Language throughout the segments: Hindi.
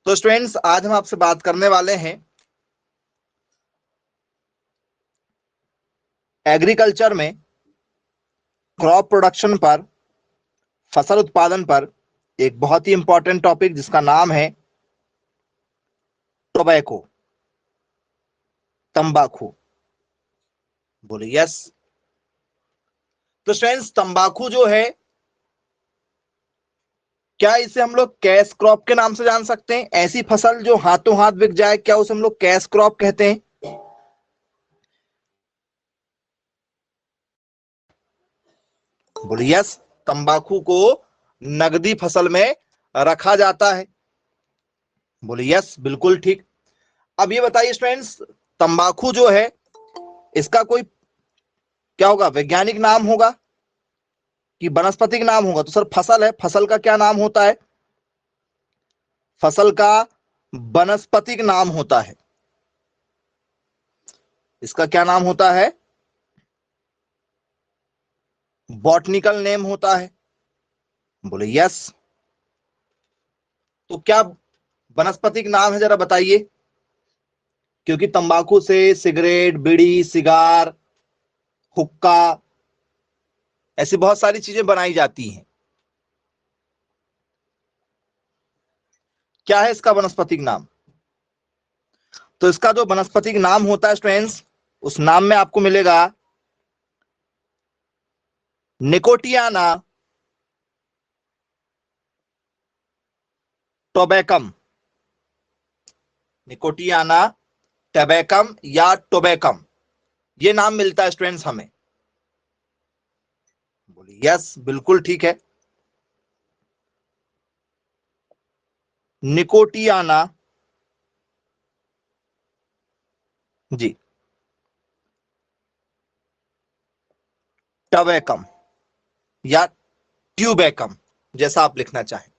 तो स्टूडेंट्स, आज हम आपसे बात करने वाले हैं एग्रीकल्चर में क्रॉप प्रोडक्शन पर, फसल उत्पादन पर एक बहुत ही इंपॉर्टेंट टॉपिक जिसका नाम है टोबैको, तंबाकू। बोले यस। तो स्टूडेंट्स, तंबाकू जो है, क्या इसे हम लोग कैश क्रॉप के नाम से जान सकते हैं? ऐसी फसल जो हाथों हाथ बिक जाए, क्या उसे हम लोग कैश क्रॉप कहते हैं? बोले यस। तंबाकू को नगदी फसल में रखा जाता है। बोले यस, बिल्कुल ठीक। अब ये बताइए स्टूडेंट्स, तंबाकू जो है, इसका कोई क्या होगा? वैज्ञानिक नाम होगा कि वनस्पतिक नाम होगा? तो सर, फसल है, फसल का क्या नाम होता है? फसल का वनस्पतिक नाम होता है। इसका क्या नाम होता है? बॉटनिकल नेम होता है। बोले यस। तो क्या वनस्पतिक नाम है, जरा बताइए। क्योंकि तंबाकू से सिगरेट, बीड़ी, सिगार, हुक्का, ऐसी बहुत सारी चीजें बनाई जाती हैं। क्या है इसका वनस्पतिक नाम? तो इसका जो वनस्पतिक नाम होता है स्टूडेंट्स, उस नाम में आपको मिलेगा निकोटियाना टोबैकम। निकोटियाना टोबैकम या टोबैकम, ये नाम मिलता है स्टूडेंट्स हमें। बोलिए यस, बिल्कुल ठीक है। निकोटियाना, जी, टोबैकम या ट्यूबैकम, जैसा आप लिखना चाहें।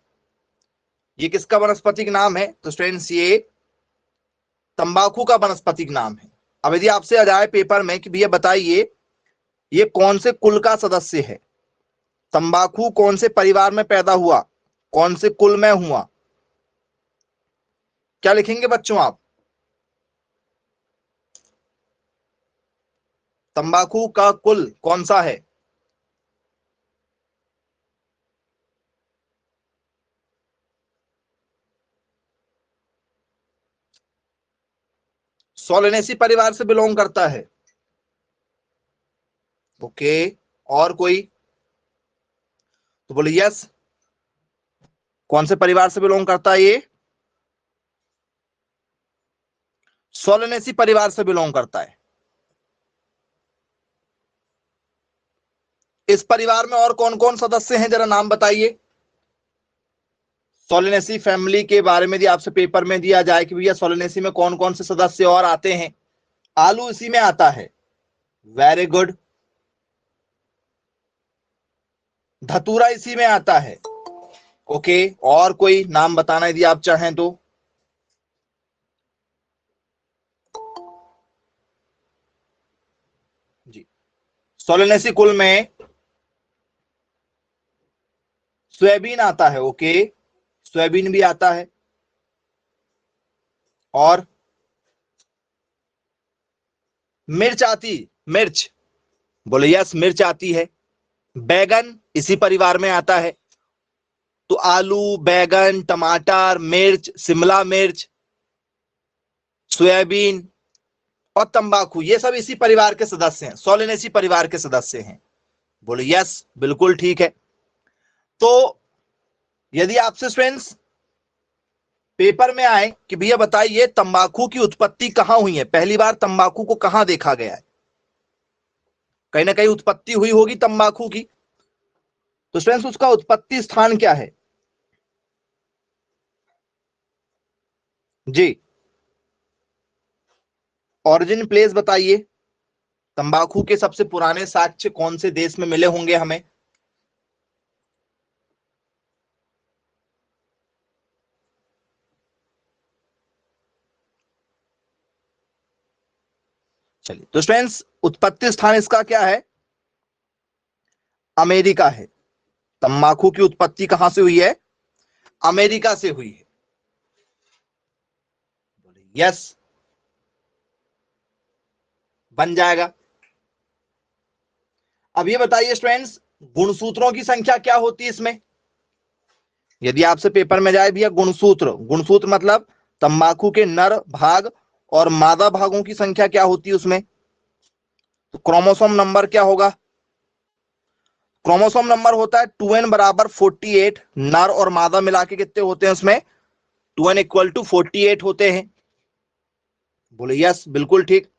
ये किसका वनस्पतिक नाम है? तो स्टूडेंट्स, ये तंबाकू का वनस्पतिक नाम है। अब यदि आपसे आ जाए पेपर में कि भैया बताइए, ये कौन से कुल का सदस्य है? तंबाकू कौन से परिवार में पैदा हुआ, कौन से कुल में हुआ? क्या लिखेंगे बच्चों आप? तंबाकू का कुल कौन सा है? सोलेनेसी परिवार से बिलोंग करता है। ओके, और कोई? तो बोले यस। कौन से परिवार से बिलोंग करता है ये? सोलेनेसी परिवार से बिलोंग करता है। इस परिवार में और कौन कौन सदस्य हैं, जरा नाम बताइए। सोलेनेसी फैमिली के बारे में यदि आपसे पेपर में दिया जाए कि भैया सोलेनेसी में कौन कौन से सदस्य और आते हैं, आलू इसी में आता है। Very good. धतूरा इसी में आता है। ओके, और कोई नाम बताना यदि आप चाहें तो? जी, सोलेनेसी कुल में सोयाबीन आता है। ओके, सोयाबीन भी आता है। और मिर्च आती, मिर्च, बोले यस, मिर्च आती है। बैगन इसी परिवार में आता है। तो आलू, बैगन, टमाटर, मिर्च, शिमला मिर्च, सोयाबीन और तंबाकू, ये सब इसी परिवार के सदस्य हैं, सोलेनेसी परिवार के सदस्य हैं। बोले यस, बिल्कुल ठीक है। तो यदि आपसे स्टूडेंट्स पेपर में आए कि भैया बताइए तंबाकू की उत्पत्ति कहां हुई है, पहली बार तंबाकू को कहां देखा गया है? कहीं ना कहीं उत्पत्ति हुई होगी तंबाकू की। तो स्टूडेंट्स, उसका उत्पत्ति स्थान क्या है? जी, ओरिजिन प्लेस बताइए। तंबाकू के सबसे पुराने साक्ष्य कौन से देश में मिले होंगे हमें? चलिए, तो स्टूडेंट्स, उत्पत्ति स्थान इसका क्या है? अमेरिका है। तंबाकू की उत्पत्ति कहां से हुई है? अमेरिका से हुई है। यस, बन जाएगा। अब ये बताइए स्टूडेंट्स, गुणसूत्रों की संख्या क्या होती है इसमें? यदि आपसे पेपर में जाए भैया गुणसूत्र, गुणसूत्र मतलब तंबाकू के नर भाग और मादा भागों की संख्या क्या होती है उसमें, तो क्रोमोसोम नंबर क्या होगा? क्रोमोसोम नंबर होता है 2n बराबर 48। नर और मादा मिला के कितने होते हैं उसमें? 2n इक्वल टू 48 होते हैं। बोले यस, बिल्कुल ठीक।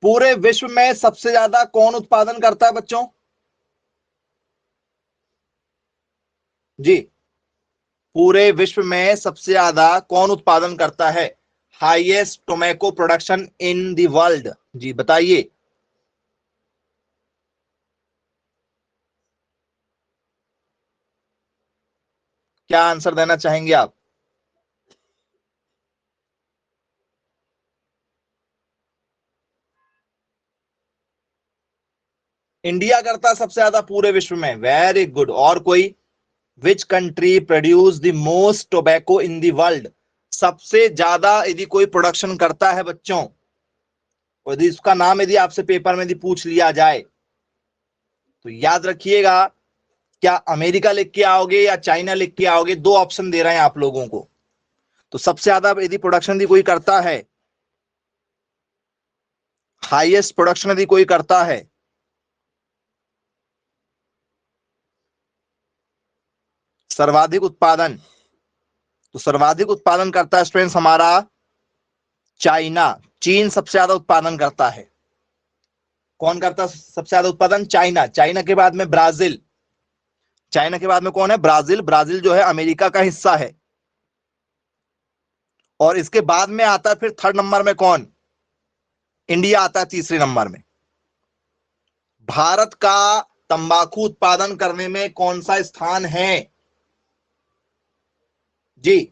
पूरे विश्व में सबसे ज्यादा कौन उत्पादन करता है बच्चों? जी, पूरे विश्व में सबसे ज्यादा कौन उत्पादन करता है? Highest tobacco production in the world. जी बताइए। क्या आंसर देना चाहेंगे आप? इंडिया करता सबसे ज्यादा पूरे विश्व में। Very good. और कोई? Which country produce the most tobacco in the world? सबसे ज्यादा यदि कोई प्रोडक्शन करता है बच्चों, और यदि उसका नाम यदि आपसे पेपर में यदि पूछ लिया जाए तो याद रखिएगा, क्या अमेरिका लिख के आओगे या चाइना लिख के आओगे? दो ऑप्शन दे रहे हैं आप लोगों को। तो सबसे ज्यादा यदि प्रोडक्शन यदि कोई करता है, हाईएस्ट प्रोडक्शन यदि कोई करता है, सर्वाधिक उत्पादन, तो सर्वाधिक उत्पादन करता है स्टूडेंट्स हमारा चाइना। चीन सबसे ज्यादा उत्पादन करता है। कौन करता है सबसे ज्यादा उत्पादन? चाइना। चाइना के बाद में ब्राजील। चाइना के बाद में कौन है? ब्राजील। ब्राजील जो है अमेरिका का हिस्सा है। और इसके बाद में आता है फिर थर्ड नंबर में कौन? इंडिया आता है तीसरे नंबर में। भारत का तंबाकू उत्पादन करने में कौन सा स्थान है? जी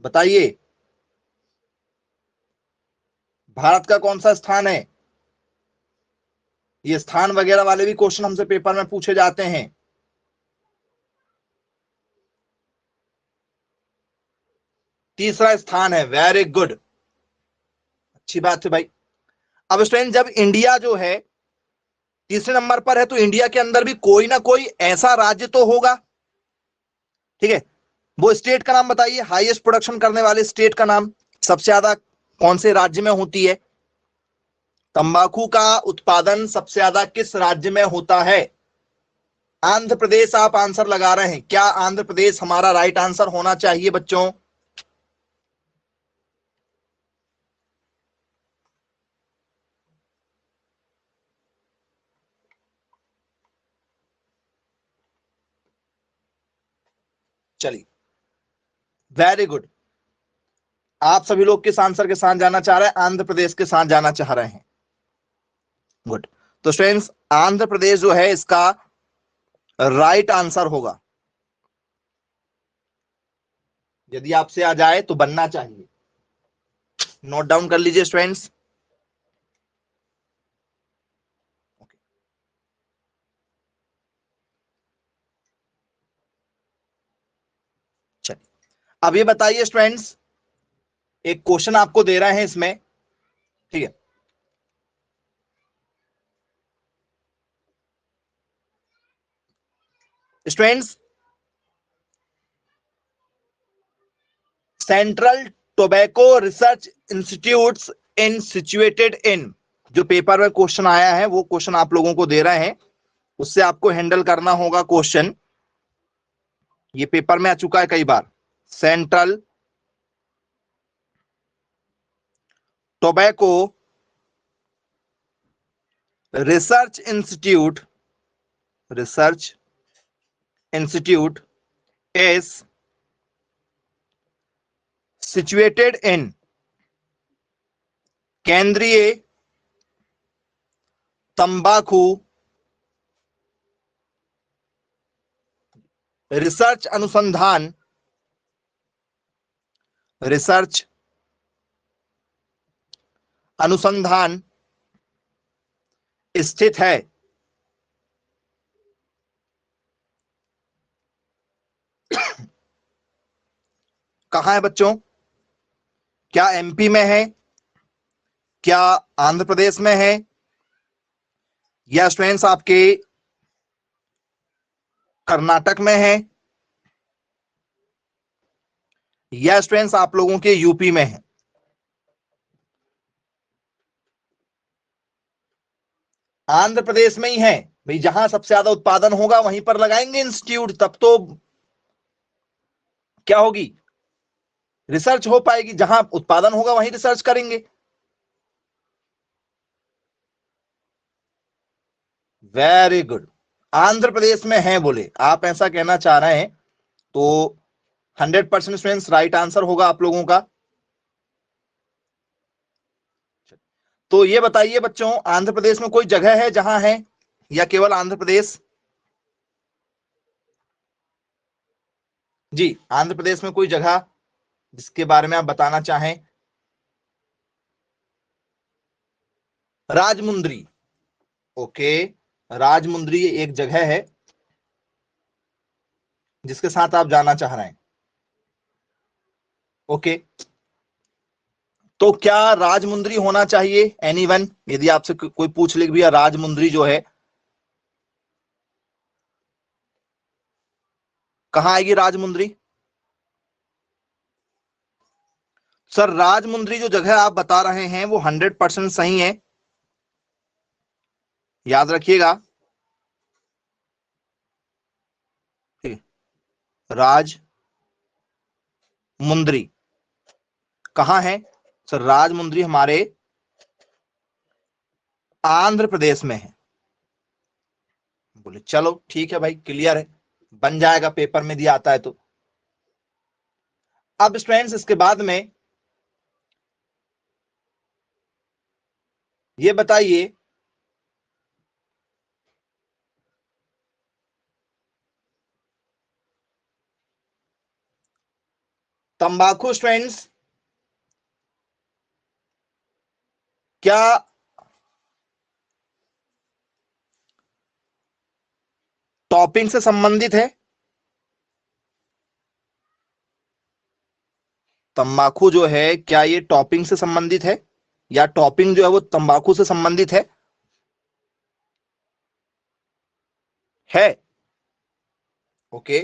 बताइए, भारत का कौन सा स्थान है? ये स्थान वगैरह वाले भी क्वेश्चन हमसे पेपर में पूछे जाते हैं। तीसरा स्थान है। वेरी गुड, अच्छी बात है भाई। अब स्टूडेंट, जब इंडिया जो है तीसरे नंबर पर है, तो इंडिया के अंदर भी कोई ना कोई ऐसा राज्य तो होगा, ठीक है? वो स्टेट का नाम बताइए, हाईएस्ट प्रोडक्शन करने वाले स्टेट का नाम। सबसे ज्यादा कौन से राज्य में होती है तंबाकू का उत्पादन? सबसे ज्यादा किस राज्य में होता है? आंध्र प्रदेश आप आंसर लगा रहे हैं। क्या आंध्र प्रदेश हमारा राइट आंसर होना चाहिए बच्चों? चलिए, वेरी गुड। आप सभी लोग किस आंसर के साथ जाना चाह रहे हैं? आंध्र प्रदेश के साथ जाना चाह रहे हैं। गुड। तो स्टूडेंट्स, आंध्र प्रदेश जो है इसका राइट आंसर होगा। यदि आपसे आ जाए तो बनना चाहिए। नोट डाउन कर लीजिए स्टूडेंट्स। चलिए, अब ये बताइए स्टूडेंट्स, एक क्वेश्चन आपको दे रहे हैं इसमें, ठीक है? Students, central tobacco research institutes in situated in, जो पेपर में क्वेश्चन आया है वो क्वेश्चन आप लोगों को दे रहे हैं, उससे आपको हैंडल करना होगा क्वेश्चन। ये पेपर में आ चुका है कई बार। Central tobacco research institute, research institute is situated in, केंद्रीय तंबाकू रिसर्च अनुसंधान, रिसर्च अनुसंधान स्थित है। कहां है बच्चों? क्या एमपी में है, क्या आंध्र प्रदेश में है, या स्टूडेंट्स आपके कर्नाटक में है, या स्टूडेंट्स आप लोगों के यूपी में है? आंध्र प्रदेश में ही है भाई। जहां सबसे ज्यादा उत्पादन होगा वहीं पर लगाएंगे इंस्टीट्यूट, तब तो क्या होगी, रिसर्च हो पाएगी। जहां उत्पादन होगा वहीं रिसर्च करेंगे। वेरी गुड, आंध्र प्रदेश में है बोले, आप ऐसा कहना चाह रहे हैं तो 100% स्टूडेंट्स राइट आंसर होगा आप लोगों का। तो ये बताइए बच्चों, आंध्र प्रदेश में कोई जगह है जहां है, या केवल आंध्र प्रदेश? जी, आंध्र प्रदेश में कोई जगह जिसके बारे में आप बताना चाहें? राजमुंद्री, ओके, राजमुंद्री एक जगह है जिसके साथ आप जाना चाह रहे हैं। ओके, तो क्या राजमुंद्री होना चाहिए? एनीवन, यदि आपसे कोई पूछ ले भैया राजमुंद्री जो है कहां आएगी राजमुंद्री? सर राजमुंद्री जो जगह आप बता रहे हैं वो 100% सही है, याद रखिएगा। राजमुंद्री कहां है? सर राजमुंद्री हमारे आंध्र प्रदेश में है। बोले चलो ठीक है भाई, क्लियर है, बन जाएगा, पेपर में दिया आता है तो। अब स्टूडेंट्स इसके बाद में ये बताइए, तंबाकू स्टूडेंट्स क्या टॉपिंग से संबंधित है? तंबाकू जो है क्या ये टॉपिंग से संबंधित है, या टॉपिंग जो है वो तंबाकू से संबंधित है? ओके,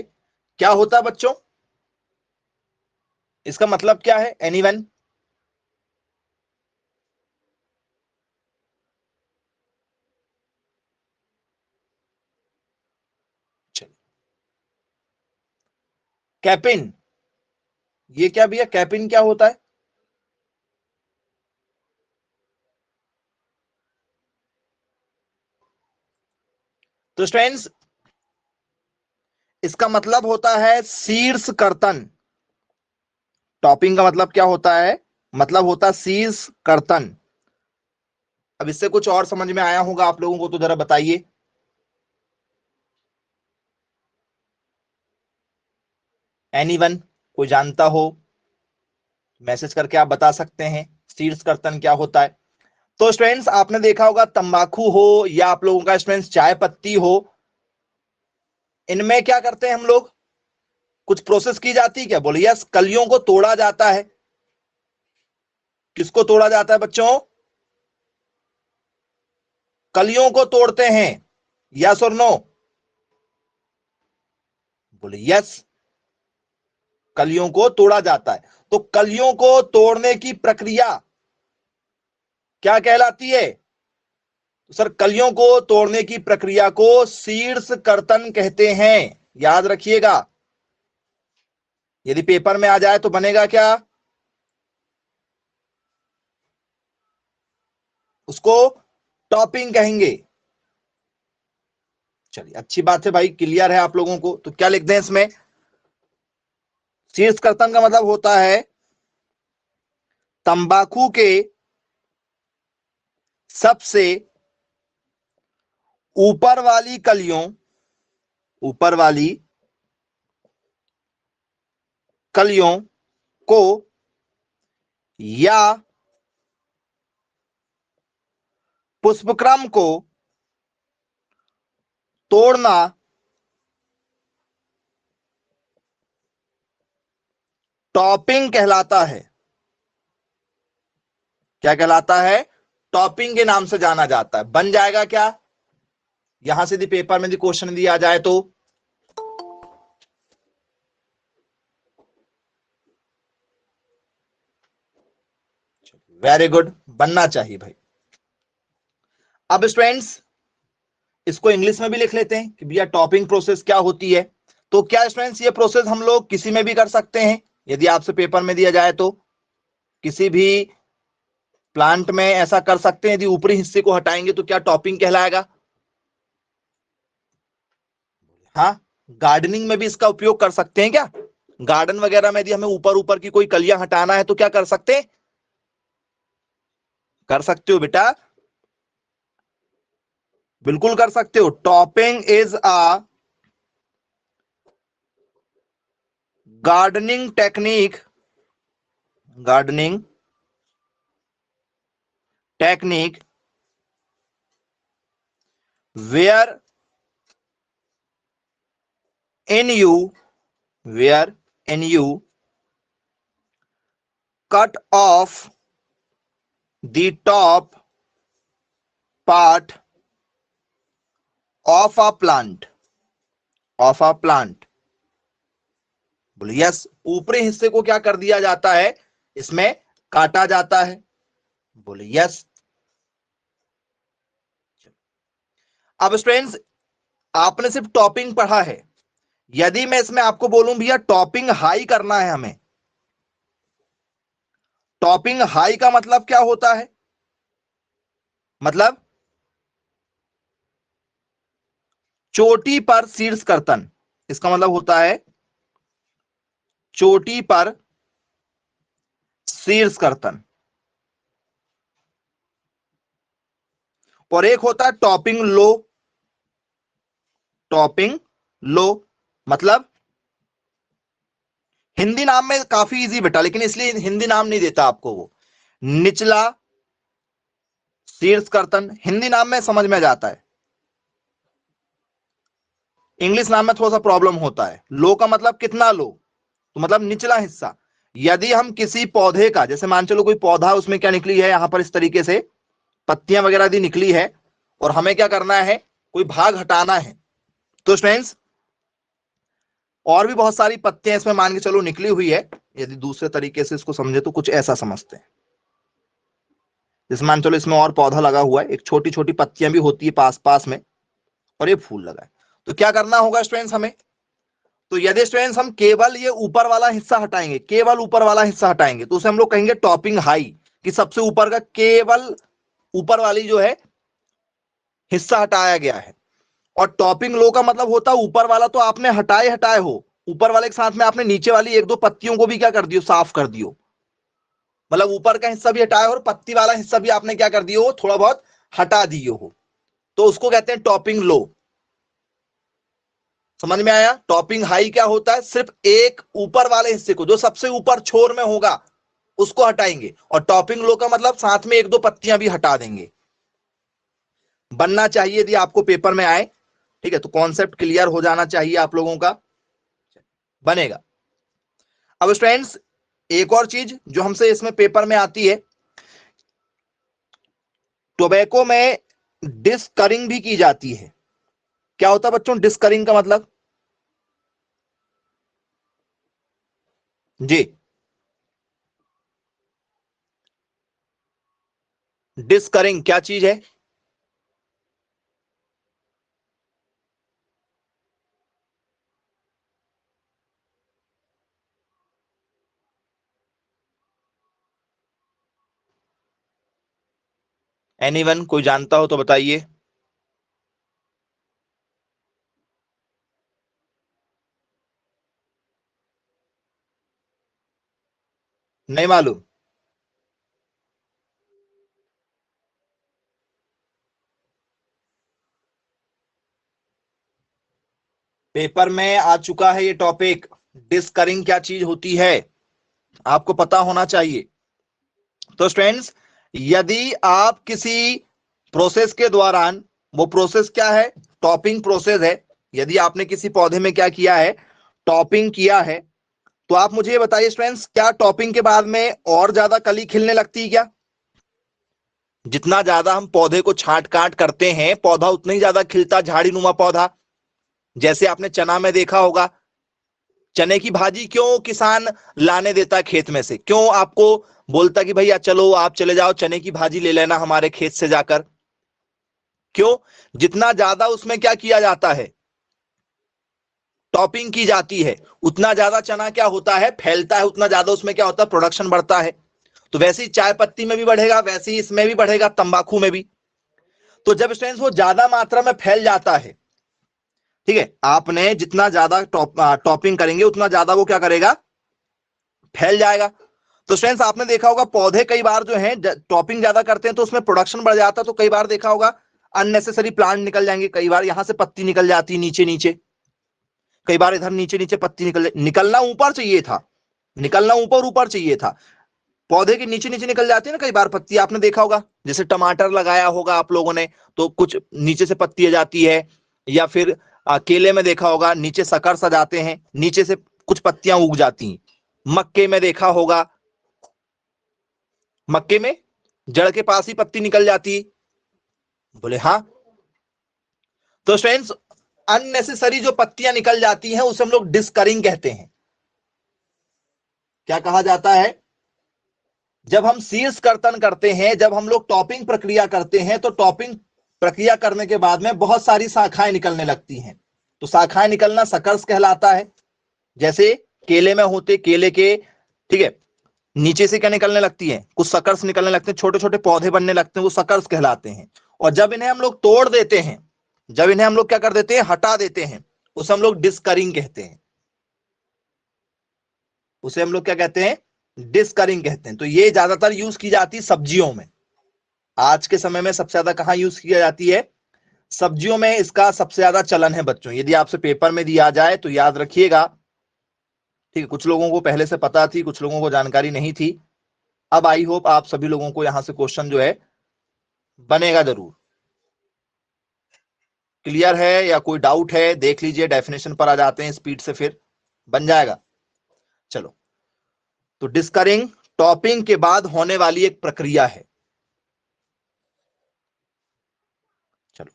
क्या होता है बच्चों, इसका मतलब क्या है? एनीवन? कैपिन, ये क्या भैया, कैपिन क्या होता है? तो स्टूडेंट्स इसका मतलब होता है शीर्ष कर्तन। टॉपिंग का मतलब क्या होता है? मतलब होता है शीर्ष कर्तन। अब इससे कुछ और समझ में आया होगा आप लोगों को तो जरा बताइए। एनीवन, कोई जानता हो मैसेज करके आप बता सकते हैं शीर्ष कर्तन क्या होता है। तो स्टूडेंट्स आपने देखा होगा तंबाकू हो या आप लोगों का स्टूडेंट्स चाय पत्ती हो, इनमें क्या करते हैं हम लोग, कुछ प्रोसेस की जाती है क्या? बोलिए यस, कलियों को तोड़ा जाता है। किसको तोड़ा जाता है बच्चों? कलियों को तोड़ते हैं, यस और नो? बोलिए यस, कलियों को तोड़ा जाता है। तो कलियों को तोड़ने की प्रक्रिया क्या कहलाती है? तो सर कलियों को तोड़ने की प्रक्रिया को शीर्ष कर्तन कहते हैं, याद रखिएगा। यदि पेपर में आ जाए तो बनेगा क्या? उसको टॉपिंग कहेंगे। चलिए अच्छी बात है भाई, क्लियर है आप लोगों को। तो क्या लिख दें इसमें? शीर्ष कर्तन का मतलब होता है तंबाकू के सबसे ऊपर वाली कलियों, ऊपर वाली कलियों को या पुष्पक्रम को तोड़ना टॉपिंग कहलाता है। क्या कहलाता है? टॉपिंग के नाम से जाना जाता है। बन जाएगा क्या? यहां से यदि पेपर में यदि क्वेश्चन दिया जाए तो वेरी गुड, बनना चाहिए भाई। अब स्टूडेंट्स इसको इंग्लिश में भी लिख लेते हैं कि भैया टॉपिंग प्रोसेस क्या होती है। तो क्या स्टूडेंट्स ये प्रोसेस हम लोग किसी में भी कर सकते हैं? यदि आपसे पेपर में दिया जाए तो किसी भी प्लांट में ऐसा कर सकते हैं, यदि ऊपरी हिस्से को हटाएंगे तो क्या टॉपिंग कहलाएगा? हाँ, गार्डनिंग में भी इसका उपयोग कर सकते हैं क्या? गार्डन वगैरह में यदि हमें ऊपर ऊपर की कोई कलियां हटाना है तो क्या कर सकते हैं? कर सकते हो बेटा, बिल्कुल कर सकते हो। Topping is a gardening technique, gardening technique where in you cut off the top part of a plant, बोलिए यस, ऊपरी हिस्से को क्या कर दिया जाता है? इसमें काटा जाता है। बोलिए यस। अब स्टूडेंट्स आपने सिर्फ टॉपिंग पढ़ा है, यदि मैं इसमें आपको बोलूं भैया टॉपिंग हाई करना है हमें, टॉपिंग हाई का मतलब क्या होता है? मतलब चोटी पर शीर्ष कर्तन, इसका मतलब होता है चोटी पर शीर्ष कर्तन। और एक होता है टॉपिंग लो, टॉपिंग लो मतलब हिंदी नाम में काफी इजी बेटा, लेकिन इसलिए हिंदी नाम नहीं देता आपको वो, निचला शीर्ष कर्तन हिंदी नाम में समझ में जाता है, इंग्लिश नाम में थोड़ा सा प्रॉब्लम होता है। लो का मतलब कितना लो, तो मतलब निचला हिस्सा। यदि हम किसी पौधे का, जैसे मान चलो कोई पौधा, उसमें क्या निकली है यहां पर इस तरीके से पत्तियां वगैरह दी निकली है, और हमें क्या करना है, कोई भाग हटाना है, तो स्टूडेंट्स और भी बहुत सारी पत्तियां इसमें मान के चलो निकली हुई है। यदि दूसरे तरीके से इसको समझे तो कुछ ऐसा समझते हैं, जैसे मान चलो इसमें और पौधा लगा हुआ है, एक छोटी छोटी पत्तियां भी होती है पास पास में, और ये फूल लगा है। तो क्या करना होगा स्टूडेंट्स हमें, तो यदि स्टूडेंट्स हम केवल ये ऊपर वाला हिस्सा हटाएंगे, केवल ऊपर वाला हिस्सा हटाएंगे, तो उसे हम लोग कहेंगे टॉपिंग हाई, कि सबसे ऊपर का केवल ऊपर वाली जो है हिस्सा हटाया गया है। और टॉपिंग लो का मतलब होता है ऊपर वाला तो आपने हटाए हटाए हो, ऊपर वाले के साथ में आपने नीचे वाली एक दो पत्तियों को भी क्या कर दियो, साफ कर दियो, मतलब ऊपर का हिस्सा भी हटाया हो और पत्ती वाला हिस्सा भी आपने क्या कर दियो हो, थोड़ा बहुत हटा दियो हो, तो उसको कहते हैं टॉपिंग लो। समझ में आया? टॉपिंग हाई क्या होता है, सिर्फ एक ऊपर वाले हिस्से को जो सबसे ऊपर छोर में होगा उसको हटाएंगे, और टॉपिंग लो का मतलब साथ में एक दो पत्तियां भी हटा देंगे। बनना चाहिए यदि आपको पेपर में आए, ठीक है, तो कॉन्सेप्ट क्लियर हो जाना चाहिए आप लोगों का, बनेगा। अब स्टूडेंट्स एक और चीज जो हमसे इसमें पेपर में आती है, टोबैको में डिस्करिंग भी की जाती है। क्या होता है बच्चों डिस्करिंग का मतलब? जी, डिस्करिंग क्या चीज है? एनीवन कोई जानता हो तो बताइए। नहीं मालूम? पेपर में आ चुका है ये टॉपिक, डिस्करिंग क्या चीज होती है, आपको पता होना चाहिए। तो स्टूडेंट्स यदि आप किसी प्रोसेस के दौरान, वो प्रोसेस क्या है, टॉपिंग प्रोसेस है, यदि आपने किसी पौधे में क्या किया है, टॉपिंग किया है, तो आप मुझे ये बताइए स्टूडेंट्स, क्या टॉपिंग के बाद में और ज्यादा कली खिलने लगती है क्या? जितना ज्यादा हम पौधे को छांट काट करते हैं, पौधा उतना ही ज्यादा खिलता, झाड़ी नुमा पौधा। जैसे आपने चना में देखा होगा, चने की भाजी क्यों किसान लाने देता है खेत में से? क्यों आपको बोलता कि भैया चलो आप चले जाओ चने की भाजी ले लेना हमारे खेत से जाकर? क्यों? जितना ज्यादा उसमें क्या किया जाता है, टॉपिंग की जाती है, उतना ज्यादा चना क्या होता है, फैलता है, उतना ज्यादा उसमें क्या होता है, प्रोडक्शन बढ़ता है। तो वैसे ही चाय पत्ती में भी बढ़ेगा, वैसे ही इसमें भी बढ़ेगा, तंबाकू में भी। तो जब स्टूडेंट्स वो ज्यादा मात्रा में फैल जाता है, ठीक है, आपने जितना ज्यादा टॉपिंग करेंगे उतना ज्यादा वो क्या करेगा, फैल जाएगा। तो स्टूडेंट्स आपने देखा होगा पौधे कई बार जो है टॉपिंग ज्यादा करते हैं तो उसमें प्रोडक्शन बढ़ जाता है, तो कई बार देखा होगा अननेसेसरी प्लांट निकल जाएंगे, कई बार यहां से पत्ती निकल जाती है नीचे नीचे, कई बार इधर नीचे नीचे पत्ती निकलना ऊपर चाहिए था, निकलना ऊपर ऊपर चाहिए था, पौधे के नीचे नीचे निकल जाती है ना कई बार पत्ती, आपने देखा होगा। जैसे टमाटर लगाया होगा आप लोगों ने, तो कुछ नीचे से पत्ती आ जाती है, या फिर केले में देखा होगा नीचे सकर्स आ जाते हैं, नीचे से कुछ पत्तियां उग जाती हैं। मक्के में देखा होगा, मक्के में जड़ के पास ही पत्ती निकल जाती है। बोले हाँ। तो फ्रेंड्स अननेसेसरी जो पत्तियां निकल जाती हैं उसे हम लोग डिस्करिंग कहते हैं। क्या कहा जाता है? जब हम शीर्ष कर्तन करते हैं, जब हम लोग टॉपिंग प्रक्रिया करते हैं, तो टॉपिंग प्रक्रिया करने के बाद में बहुत सारी शाखाएं निकलने लगती हैं। तो शाखाएं निकलना सकर्स कहलाता है। जैसे केले में होते केले के, ठीक है, नीचे से क्या निकलने लगती है, कुछ सकर्स निकलने लगते हैं, छोटे छोटे पौधे बनने लगते हैं, वो सकर्स कहलाते हैं। और जब इन्हें हम लोग तोड़ देते हैं, जब इन्हें हम लोग क्या कर देते हैं, हटा देते हैं, उसे हम लोग डिस्करिंग कहते हैं। उसे हम लोग क्या कहते हैं, डिस्करिंग कहते हैं। तो ये ज्यादातर यूज की जाती है सब्जियों में। आज के समय में सबसे ज्यादा कहां यूज किया जाती है, सब्जियों में इसका सबसे ज्यादा चलन है बच्चों। यदि आपसे पेपर में दिया जाए तो याद रखिएगा, ठीक है। कुछ लोगों को पहले से पता थी, कुछ लोगों को जानकारी नहीं थी। अब आई होप आप सभी लोगों को यहां से क्वेश्चन जो है बनेगा जरूर। क्लियर है या कोई डाउट है? देख लीजिए, डेफिनेशन पर आ जाते हैं स्पीड से, फिर बन जाएगा। चलो, तो डिस्करिंग टॉपिंग के बाद होने वाली एक प्रक्रिया है। चलो,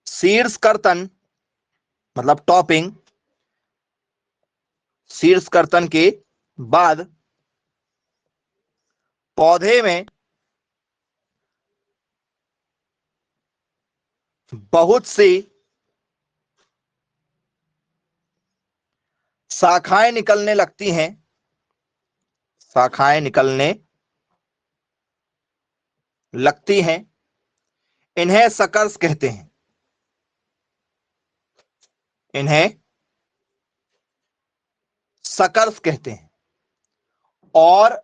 सीड्स कर्तन मतलब टॉपिंग, सीड्स कर्तन के बाद पौधे में बहुत सी शाखाएं निकलने लगती हैं, शाखाएं निकलने लगती हैं। इन्हें सकर्स कहते हैं, इन्हें सकर्स कहते हैं। और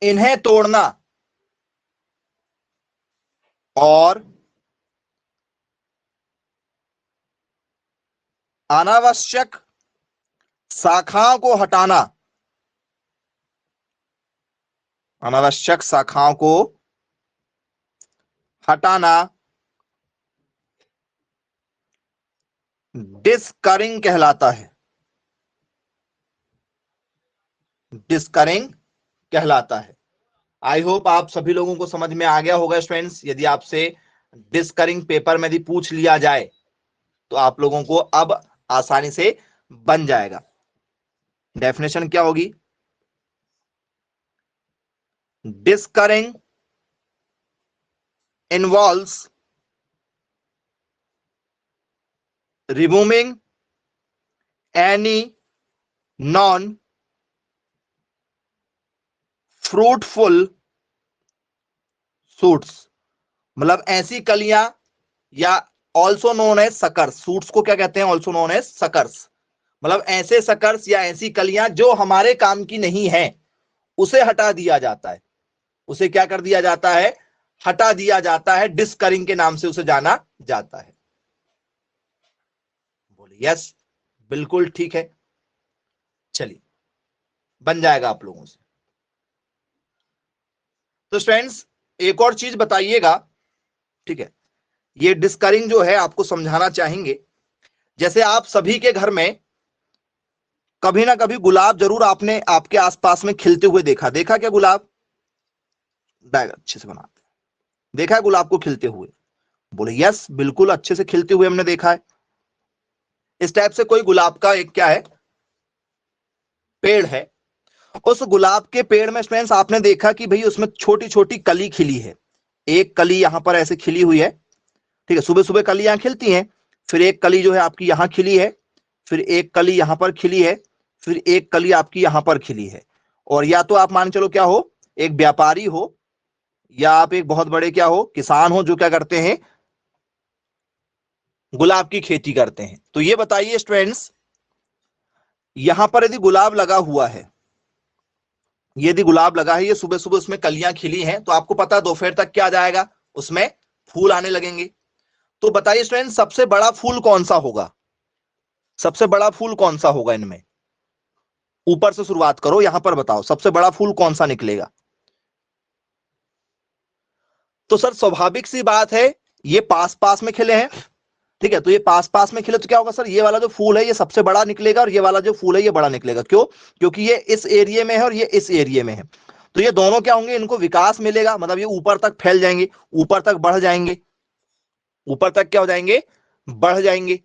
इन्हें तोड़ना और अनावश्यक शाखाओं को हटाना, अनावश्यक शाखाओं को हटाना डिस्करिंग कहलाता है, डिस्करिंग कहलाता है। आई होप आप सभी लोगों को समझ में आ गया होगा स्टूडेंट्स। यदि आपसे डिस्करिंग पेपर में यदि पूछ लिया जाए तो आप लोगों को अब आसानी से बन जाएगा। डेफिनेशन क्या होगी? Desuckering involves removing any non fruitful shoots, मतलब ऐसी कलियां, या also known as suckers. Shoots को क्या कहते हैं? Also known as suckers. मतलब ऐसे सकर्स या ऐसी कलियां जो हमारे काम की नहीं है, उसे हटा दिया जाता है। उसे क्या कर दिया जाता है? हटा दिया जाता है। डिस्करिंग के नाम से उसे जाना जाता है। बोलिए यस, बिल्कुल ठीक है। चलिए, बन जाएगा आप लोगों से। तो फ्रेंड्स एक और चीज बताइएगा, ठीक है, ये डिस्करिंग जो है आपको समझाना चाहेंगे। जैसे आप सभी के घर में कभी ना कभी गुलाब जरूर आपने आपके आसपास में खिलते हुए देखा। देखा क्या गुलाब? अच्छे से बनाते हैं, देखा है गुलाब को खिलते हुए? बोले यस, बिल्कुल अच्छे से खिलते हुए हमने देखा है। इस टाइप से कोई गुलाब का एक क्या है, पेड़ है। उस गुलाब के पेड़ में स्टूडेंट्स आपने देखा कि भाई उसमें छोटी छोटी कली खिली है। एक कली यहां पर ऐसे खिली हुई है, ठीक है, सुबह सुबह कलियां खिलती हैं। फिर एक कली जो है आपकी यहां खिली है, फिर एक कली यहां पर खिली है, फिर एक कली आपकी यहां पर खिली है। और या तो आप मान चलो क्या हो, एक व्यापारी हो, या आप एक बहुत बड़े क्या हो, किसान हो, जो क्या करते हैं, गुलाब की खेती करते हैं। तो ये बताइए स्टूडेंट्स, यहां पर यदि गुलाब लगा हुआ है, यदि गुलाब लगा है, ये सुबह सुबह उसमें कलियां खिली हैं, तो आपको पता है दोपहर तक क्या आ जाएगा, उसमें फूल आने लगेंगे। तो बताइए स्टूडेंट्स, सबसे बड़ा फूल कौन सा होगा? सबसे बड़ा फूल कौन सा होगा इनमें? ऊपर से शुरुआत करो, यहां पर बताओ सबसे बड़ा फूल कौन सा निकलेगा। तो सर स्वाभाविक सी बात है, ये पास पास में खिले हैं, ठीक है, तो ये पास पास में खिले तो क्या होगा सर, ये वाला जो फूल है ये सबसे बड़ा निकलेगा, और ये वाला जो फूल है ये बड़ा निकलेगा। क्यों? क्योंकि ये इस एरिया में है और ये इस एरिया में है। तो ये दोनों क्या होंगे, इनको विकास मिलेगा, मतलब ये ऊपर तक फैल जाएंगे, ऊपर तक बढ़ जाएंगे, ऊपर तक क्या हो जाएंगे, बढ़ जाएंगे।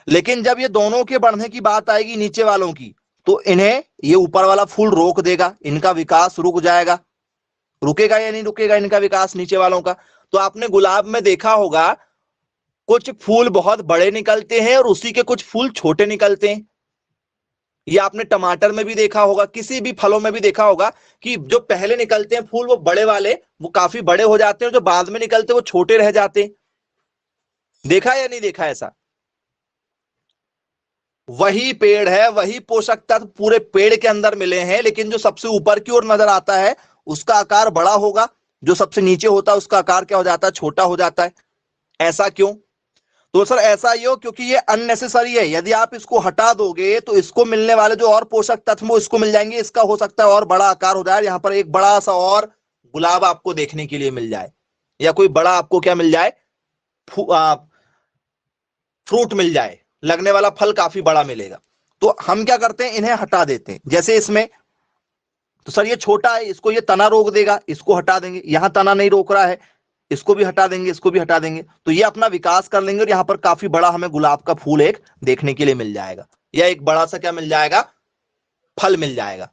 लेकिन जब ये दोनों के बढ़ने की बात आएगी नीचे वालों की, तो इन्हें ये ऊपर वाला फूल रोक देगा, इनका विकास रुक जाएगा। रुकेगा या नहीं रुकेगा इनका विकास नीचे वालों का? तो आपने गुलाब में देखा होगा, कुछ फूल बहुत बड़े निकलते हैं और उसी के कुछ फूल छोटे निकलते हैं। ये आपने टमाटर में भी देखा होगा, किसी भी फलों में भी देखा होगा कि जो पहले निकलते हैं फूल वो बड़े वाले, वो काफी बड़े हो जाते हैं, और जो बाद में निकलते हैं वो छोटे रह जाते हैं। देखा या नहीं देखा ऐसा? वही पेड़ है, वही पोषक तत्व पूरे पेड़ के अंदर मिले हैं, लेकिन जो सबसे ऊपर की ओर नजर आता है उसका आकार बड़ा होगा, जो सबसे नीचे होता है उसका आकार क्या हो जाता है, छोटा हो जाता है। ऐसा क्यों? तो सर ऐसा ही हो क्योंकि ये अननेसेसरी है। यदि आप इसको हटा दोगे तो इसको मिलने वाले जो और पोषक तत्व वो इसको मिल जाएंगे, इसका हो सकता है और बड़ा आकार हो जाए, यहां पर एक बड़ा सा और गुलाब आपको देखने के लिए मिल जाए, या कोई बड़ा आपको क्या मिल जाए, फ्रूट मिल जाए, लगने वाला फल काफी बड़ा मिलेगा। तो हम क्या करते हैं, इन्हें हटा देते हैं। जैसे इसमें, तो सर ये छोटा है, इसको ये तना रोक देगा, इसको हटा देंगे, यहां तना नहीं रोक रहा है, इसको भी हटा देंगे, इसको भी हटा देंगे, तो ये अपना विकास कर लेंगे और यहां पर काफी बड़ा हमें गुलाब का फूल एक देखने के लिए मिल जाएगा, या एक बड़ा सा क्या मिल जाएगा, फल मिल जाएगा।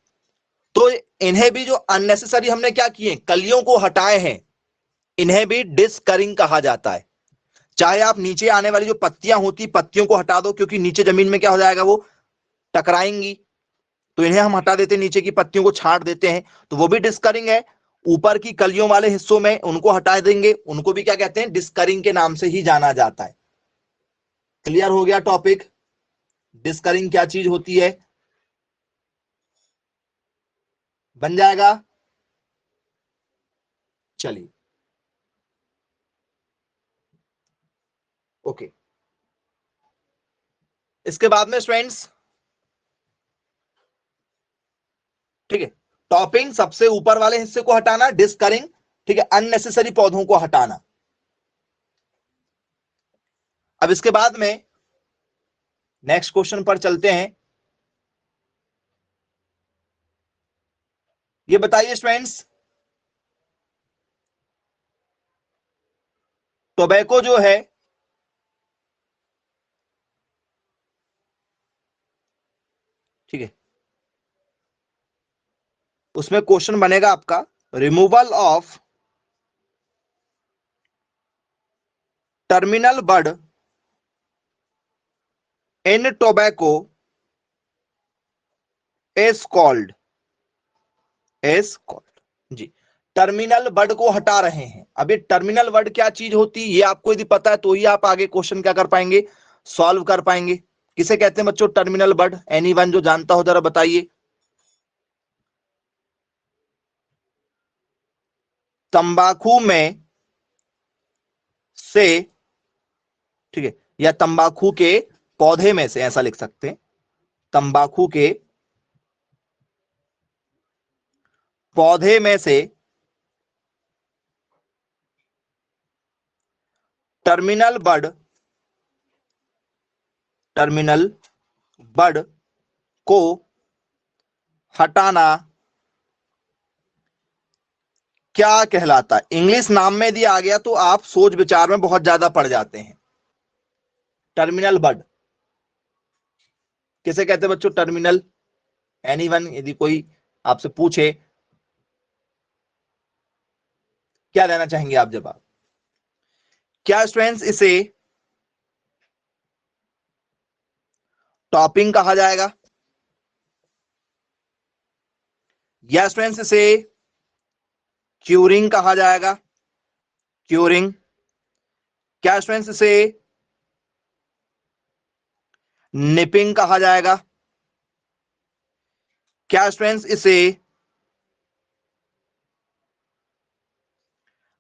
तो इन्हें भी जो अननेसेसरी हमने क्या किए, कलियों को हटाए हैं, इन्हें भी डिस्करिंग कहा जाता है। चाहे आप नीचे आने वाली जो पत्तियां होती, पत्तियों को हटा दो, क्योंकि नीचे जमीन में क्या हो जाएगा, वो टकराएंगी, तो इन्हें हम हटा देते हैं, नीचे की पत्तियों को छांट देते हैं, तो वो भी डिस्करिंग है। ऊपर की कलियों वाले हिस्सों में उनको हटा देंगे, उनको भी क्या कहते हैं, डिस्करिंग के नाम से ही जाना जाता है। क्लियर हो गया टॉपिक, डिस्करिंग क्या चीज होती है? बन जाएगा। चलिए, ओके। इसके बाद में स्टूडेंट्स, ठीक है, टॉपिंग सबसे ऊपर वाले हिस्से को हटाना, डिस्करिंग, ठीक है, अननेसेसरी पौधों को हटाना। अब इसके बाद में नेक्स्ट क्वेश्चन पर चलते हैं। ये बताइए स्टूडेंट्स, टोबैको जो है, ठीक है, उसमें क्वेश्चन बनेगा आपका, removal of terminal bud in tobacco is called जी। टर्मिनल बड को हटा रहे हैं। अब ये टर्मिनल वर्ड क्या चीज होती है, ये आपको यदि पता है तो ही आप आगे क्वेश्चन क्या कर पाएंगे, सॉल्व कर पाएंगे। किसे कहते हैं बच्चों टर्मिनल बड? एनीवन जो जानता हो जरा बताइए। तंबाकू में से, ठीक है, या तंबाकू के पौधे में से, ऐसा लिख सकते हैं, तंबाकू के पौधे में से टर्मिनल बड, टर्मिनल बड को हटाना क्या कहलाता है? इंग्लिश नाम में यदि आ गया तो आप सोच विचार में बहुत ज्यादा पड़ जाते हैं। टर्मिनल बड किसे कहते हैं बच्चों? टर्मिनल। एनीवन, यदि कोई आपसे पूछे, क्या देना चाहेंगे आप जवाब? क्या स्टूडेंट्स इसे टॉपिंग कहा जाएगा, या स्टूडेंट्स इसे क्यूरिंग कहा जाएगा? क्यूरिंग। क्या स्टूडेंट्स इसे निपिंग कहा जाएगा? क्या स्टूडेंट्स इसे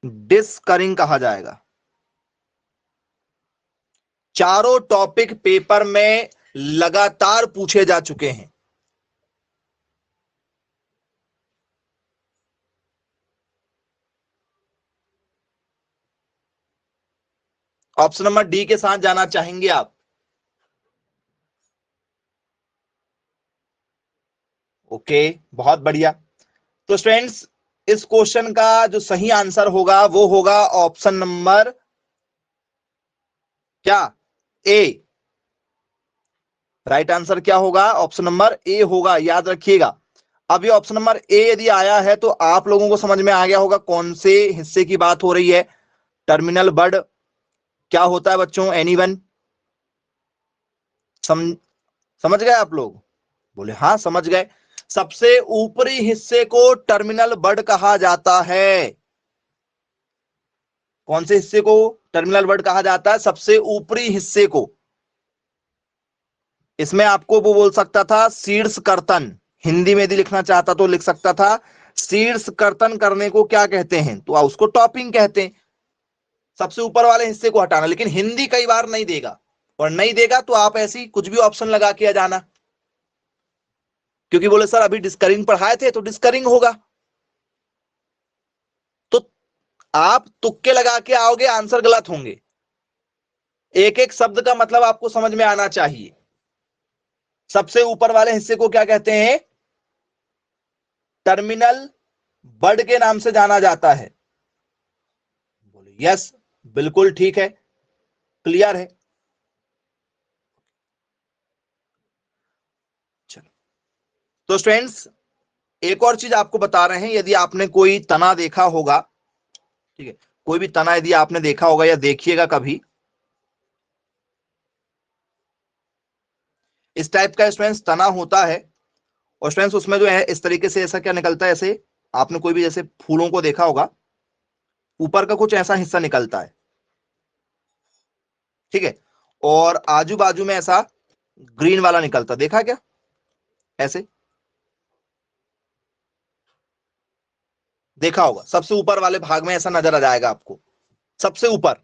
डिस्करिंग कहा जाएगा? चारों टॉपिक पेपर में लगातार पूछे जा चुके हैं। ऑप्शन नंबर डी के साथ जाना चाहेंगे आप? ओके, बहुत बढ़िया। तो स्टूडेंट्स, इस क्वेश्चन का जो सही आंसर होगा वो होगा ऑप्शन नंबर क्या? ए। राइट आंसर क्या होगा? ऑप्शन नंबर ए होगा, याद रखिएगा। अब ये ऑप्शन नंबर ए यदि आया है तो आप लोगों को समझ में आ गया होगा कौन से हिस्से की बात हो रही है। टर्मिनल बड क्या होता है बच्चों? एनीवन समझ गए आप लोग? बोले हाँ समझ गए। सबसे ऊपरी हिस्से को टर्मिनल बड कहा जाता है। कौन से हिस्से को टर्मिनल बड कहा जाता है? सबसे ऊपरी हिस्से को। इसमें आपको वो बोल सकता था शीर्ष कर्तन, हिंदी में यदि लिखना चाहता तो लिख सकता था शीर्ष कर्तन करने को क्या कहते हैं, तो उसको टॉपिंग कहते हैं, सबसे ऊपर वाले हिस्से को हटाना। लेकिन हिंदी कई बार नहीं देगा, और नहीं देगा तो आप ऐसी कुछ भी ऑप्शन लगा के आ जाना, क्योंकि बोले सर अभी डिस्करिंग पढ़ाए थे तो डिस्करिंग होगा, तो आप तुक्के लगा के आओगे, आंसर गलत होंगे। एक एक शब्द का मतलब आपको समझ में आना चाहिए। सबसे ऊपर वाले हिस्से को क्या कहते हैं? टर्मिनल बड के नाम से जाना जाता है। बोले यस, बिल्कुल ठीक है, क्लियर है। चलो, तो स्टूडेंट्स एक और चीज आपको बता रहे हैं, यदि आपने कोई तना देखा होगा, ठीक है, कोई भी तना यदि आपने देखा होगा या देखिएगा कभी, इस टाइप का स्टूडेंट्स तना होता है, और स्टूडेंट्स उसमें जो है इस तरीके से ऐसा क्या निकलता है, ऐसे आपने कोई भी जैसे फूलों को देखा होगा, ऊपर का कुछ ऐसा हिस्सा निकलता है, ठीक है, और आजू बाजू में ऐसा ग्रीन वाला निकलता, देखा क्या? ऐसे देखा होगा, सबसे ऊपर वाले भाग में ऐसा नजर आ जाएगा आपको, सबसे ऊपर।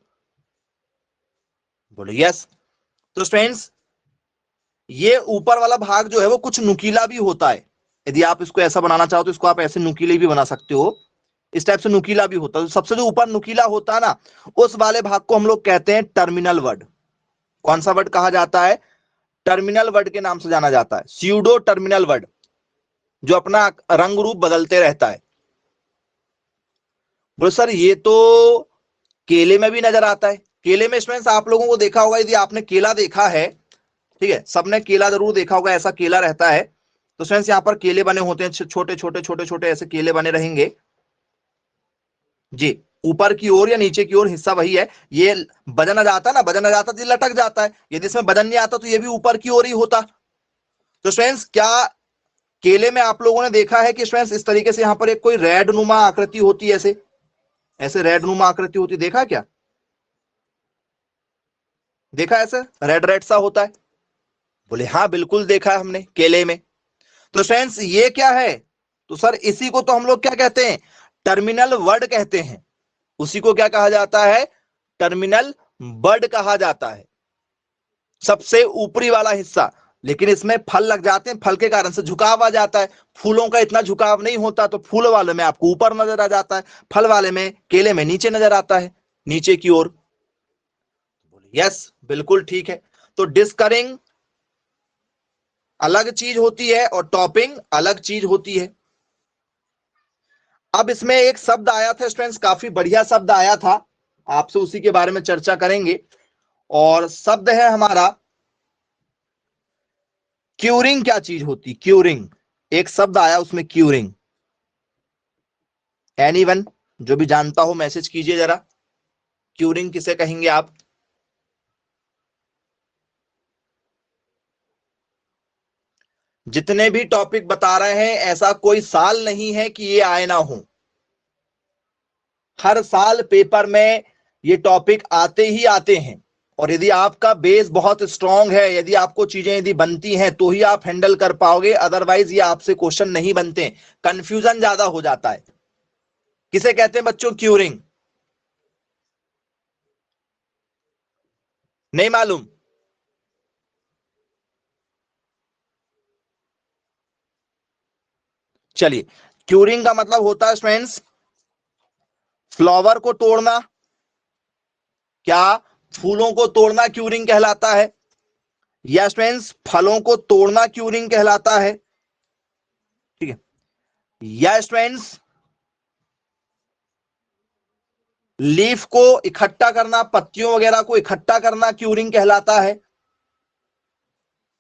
बोलो यस। तो स्टूडेंट्स ये ऊपर वाला भाग जो है वो कुछ नुकीला भी होता है, यदि आप इसको ऐसा बनाना चाहो तो इसको आप ऐसे नुकीले भी बना सकते हो, इस टाइप से नुकीला भी होता है। तो सबसे जो ऊपर नुकीला होता है ना, उस वाले भाग को हम लोग कहते हैं टर्मिनल वर्ड। कौन सा वर्ड कहा जाता है? टर्मिनल वर्ड के नाम से जाना जाता है, स्यूडो टर्मिनल वर्ड, जो अपना रंग रूप बदलते रहता है। बोलो सर ये तो केले में भी नजर आता है। केले में स्टूडेंट्स आप लोगों को देखा होगा, यदि आपने केला देखा है, ठीक है, सबने केला जरूर देखा होगा, ऐसा केला रहता है। तो स्टूडेंट्स यहाँ पर केले बने होते हैं, छोटे छोटे छोटे छोटे ऐसे केले बने रहेंगे जी, ऊपर की ओर या नीचे की ओर हिस्सा वही है। ये वजन आ जाता है ना, वजन आ जाता तो ये लटक जाता है, यदि इसमें वजन नहीं आता तो ये भी ऊपर की ओर ही होता। तो स्टूडेंट्स क्या केले में आप लोगों ने देखा है कि स्टूडेंट्स इस तरीके से यहाँ पर एक कोई रेड नुमा आकृति होती है, ऐसे ऐसे रेड नुमा आकृति होती, देखा क्या? देखा ऐसे रेड रेड सा होता है? बोले हाँ बिल्कुल देखा है हमने केले में। तो फ्रेंड्स ये क्या है? तो सर इसी को तो हम लोग क्या कहते हैं? टर्मिनल वर्ड कहते हैं। उसी को क्या कहा जाता है? टर्मिनल वर्ड कहा जाता है, सबसे ऊपरी वाला हिस्सा। लेकिन इसमें फल लग जाते हैं, फल के कारण से झुकाव आ जाता है। फूलों का इतना झुकाव नहीं होता, तो फूल वाले में आपको ऊपर नजर आ जाता है, फल वाले में केले में नीचे नजर आता है, नीचे की ओर। यस बिल्कुल ठीक है। तो डिस्करिंग अलग चीज होती है और टॉपिंग अलग चीज होती है। अब इसमें एक शब्द आया था स्टूडेंट्स, काफी बढ़िया शब्द आया था, आपसे उसी के बारे में चर्चा करेंगे। और शब्द है हमारा क्यूरिंग। क्या चीज होती क्यूरिंग? एक शब्द आया उसमें क्यूरिंग। एनीवन जो भी जानता हो मैसेज कीजिए जरा, क्यूरिंग किसे कहेंगे आप? जितने भी टॉपिक बता रहे हैं ऐसा कोई साल नहीं है कि ये आए ना हो, हर साल पेपर में ये टॉपिक आते ही आते हैं। और यदि आपका बेस बहुत स्ट्रांग है, यदि आपको चीजें यदि बनती हैं तो ही आप हैंडल कर पाओगे, अदरवाइज ये आपसे क्वेश्चन नहीं बनते, कंफ्यूजन ज्यादा हो जाता है। किसे कहते हैं बच्चों क्यूरिंग? नहीं मालूम? चलिए, क्यूरिंग का मतलब होता है स्टूडेंट्स फ्लावर को तोड़ना। क्या फूलों को तोड़ना क्यूरिंग कहलाता है? या स्टूडेंट्स फलों को तोड़ना क्यूरिंग कहलाता है? ठीक है। या स्टूडेंट्स लीफ को इकट्ठा करना, पत्तियों वगैरह को इकट्ठा करना क्यूरिंग कहलाता है।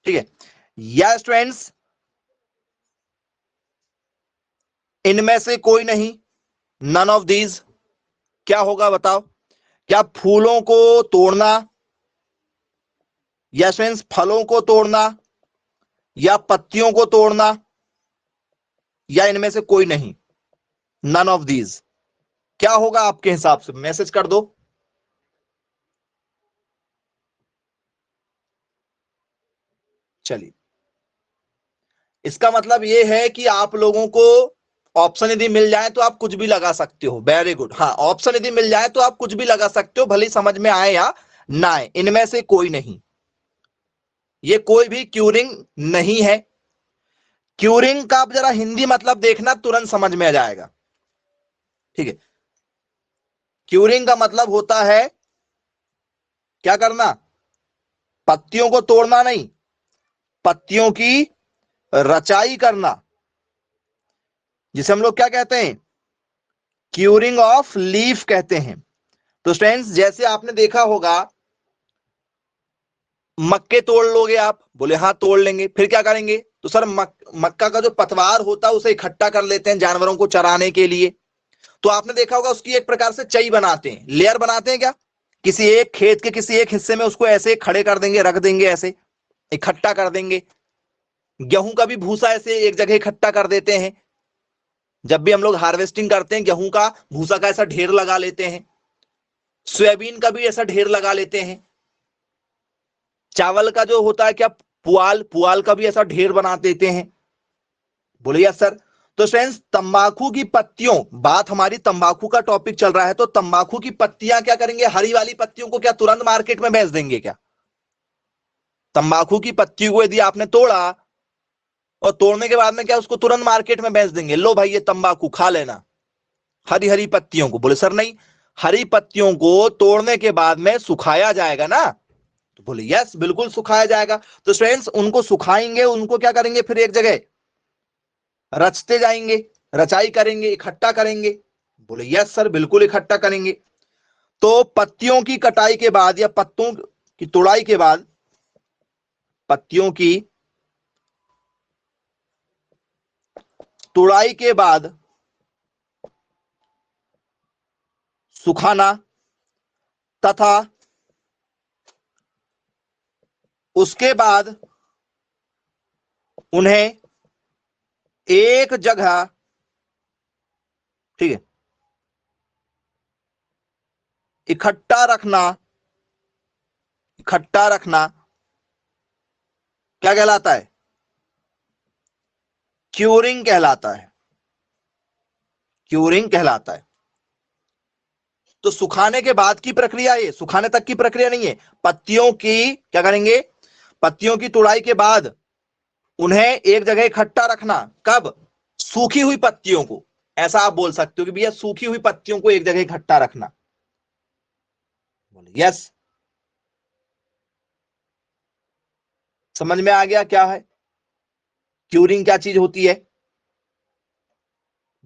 ठीक है। या स्टूडेंट्स इनमें से कोई नहीं, नन ऑफ दीज। क्या होगा बताओ? क्या फूलों को तोड़ना, या स्टूडेंट्स फलों को तोड़ना, या पत्तियों को तोड़ना, या इनमें से कोई नहीं, नन ऑफ दीज? क्या होगा आपके हिसाब से? मैसेज कर दो। चलिए, इसका मतलब यह है कि आप लोगों को ऑप्शन यदि मिल जाए तो आप कुछ भी लगा सकते हो। Very good. हाँ, ऑप्शन यदि मिल जाए तो आप कुछ भी लगा सकते हो, भले समझ में आए या ना आए। इनमें से कोई नहीं, ये कोई भी क्यूरिंग नहीं है। क्यूरिंग का आप जरा हिंदी मतलब देखना, तुरंत समझ में आ जाएगा। ठीक है। क्यूरिंग का मतलब होता है क्या करना? पत्तियों को तोड़ना नहीं, पत्तियों की रचाई करना, जिसे हम लोग क्या कहते हैं? क्यूरिंग ऑफ लीफ कहते हैं। तो स्टूडेंट्स जैसे आपने देखा होगा, मक्के तोड़ लोगे आप? बोले हाँ तोड़ लेंगे। फिर क्या करेंगे? तो सर मक्का का जो पतवार होता है उसे इकट्ठा कर लेते हैं जानवरों को चराने के लिए। तो आपने देखा होगा उसकी एक प्रकार से चई बनाते हैं, लेयर बनाते हैं क्या? किसी एक खेत के किसी एक हिस्से में उसको ऐसे खड़े कर देंगे, रख देंगे, ऐसे इकट्ठा कर देंगे। गेहूं का भी भूसा ऐसे एक जगह इकट्ठा कर देते हैं। जब भी हम लोग हार्वेस्टिंग करते हैं गेहूं का भूसा का ऐसा ढेर लगा लेते हैं। सोयाबीन का भी ऐसा ढेर लगा लेते हैं। चावल का जो होता है क्या, पुआल, पुआल का भी ऐसा ढेर बना देते हैं। बोलिए सर। तो फ्रेंड्स तंबाकू की पत्तियों, बात हमारी तंबाकू का टॉपिक चल रहा है, तो तंबाकू की पत्तियां क्या करेंगे? हरी वाली पत्तियों को क्या तुरंत मार्केट में बेच देंगे क्या? तंबाकू की पत्ती को यदि आपने तोड़ा और तोड़ने के बाद में क्या उसको तुरंत मार्केट में बेच देंगे, लो भाई ये तंबाकू खा लेना, हरी हरी पत्तियों को? बोले सर नहीं, हरी पत्तियों को तोड़ने के बाद में सुखाया जाएगा ना। तो बोले यस बिल्कुल सुखाया जाएगा। तो फ्रेंड्स उनको सुखाएंगे, उनको क्या करेंगे? फिर एक जगह रचते जाएंगे, रचाई करेंगे, इकट्ठा करेंगे। बोले यस सर बिल्कुल इकट्ठा करेंगे। तो पत्तियों की कटाई के बाद या पत्तों की तोड़ाई के बाद, पत्तियों की तोड़ाई के बाद सुखाना तथा उसके बाद उन्हें एक जगह, ठीक है, इकट्ठा रखना, इकट्ठा रखना क्या कहलाता है? क्यूरिंग कहलाता है। क्यूरिंग कहलाता है। तो सुखाने के बाद की प्रक्रिया, ये सुखाने तक की प्रक्रिया नहीं है। पत्तियों की क्या करेंगे? पत्तियों की तुड़ाई के बाद उन्हें एक जगह इकट्ठा रखना। कब? सूखी हुई पत्तियों को, ऐसा आप बोल सकते हो कि भैया सूखी हुई पत्तियों को एक जगह इकट्ठा रखना। बोले यस। समझ में आ गया क्या है? क्यूरिंग क्या चीज होती है?